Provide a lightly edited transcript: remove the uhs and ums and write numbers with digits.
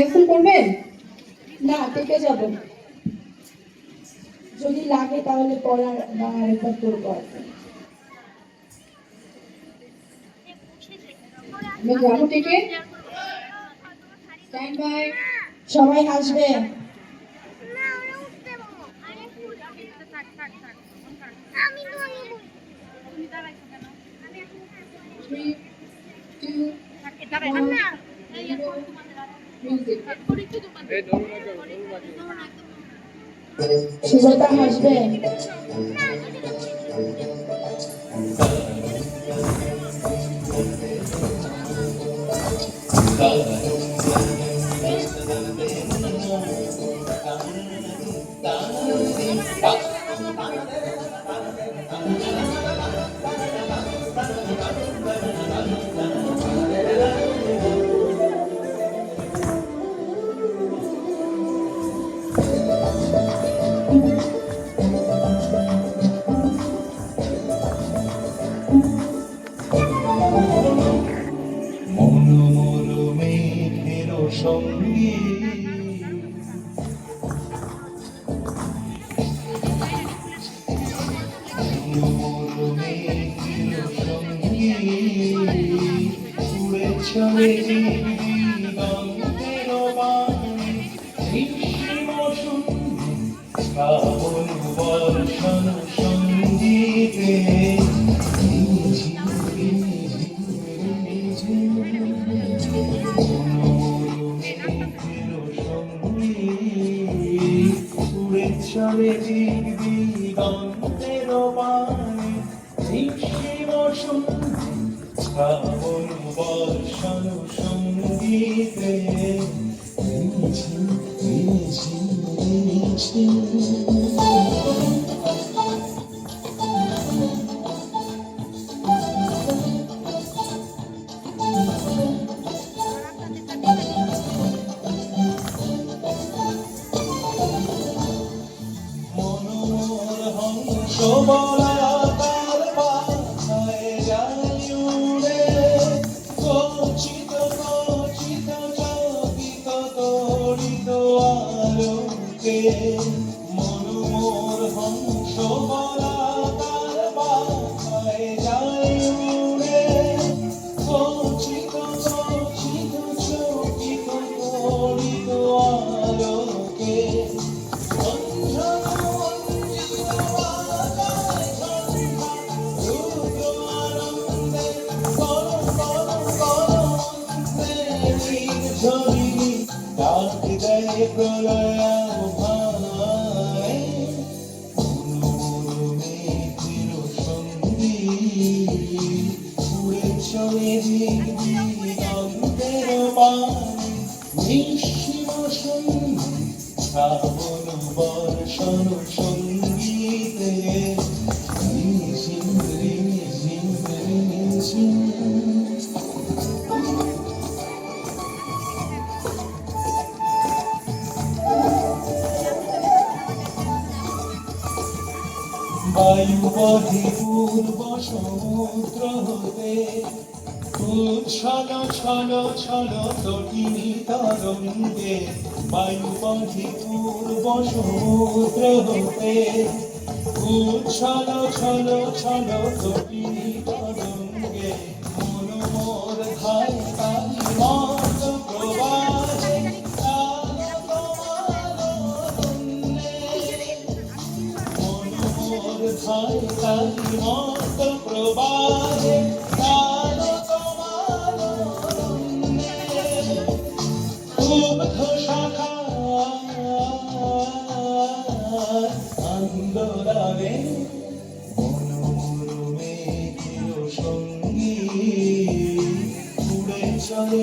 Cancel করবেন? না, থেকে যাব। যদি লাগে তাহলে পড়ার বা রেকর্ড করবো আর কি। আমি যাবো থেকে। Stand by. সবাই হাসবে। Three, two, one, zero, music. Sujata হাসবে। সঙ্গী উড়ে চলে দিগন্তের বাণী শ্রাবণ বর্ষণ সঙ্গীতে চলে দিগন্তের বাণী শ্রাবণ বর্ষণ সঙ্গীতে মনোহর হংস বলাকার পাখায় যায় উড়ে কচিত কচিত চকিত তড়িত আলোকে মনোহর হংস বলাকার পাখায় যায় উড়ে কচিত কচিত চকিত তড়িত আলোকে চলে দিগন্তের বাণী শ্রাবণ বর্ষণ সঙ্গীতে বায়ু বহে পূর্ব সমুদ্র হতে উচ্ছল ছল ছল তটিনী তরঙ্গে বায়ু বহে পূর্ব সমুদ্র হতে উচ্ছল ছল ছল তটিনী তরঙ্গে মনোমোর ধাই তাই মত প্রবাহে মনোমোর ধাই তাই মত প্রবাহে আন্দোলনে মনোরমে সঙ্গী উড়ে চলে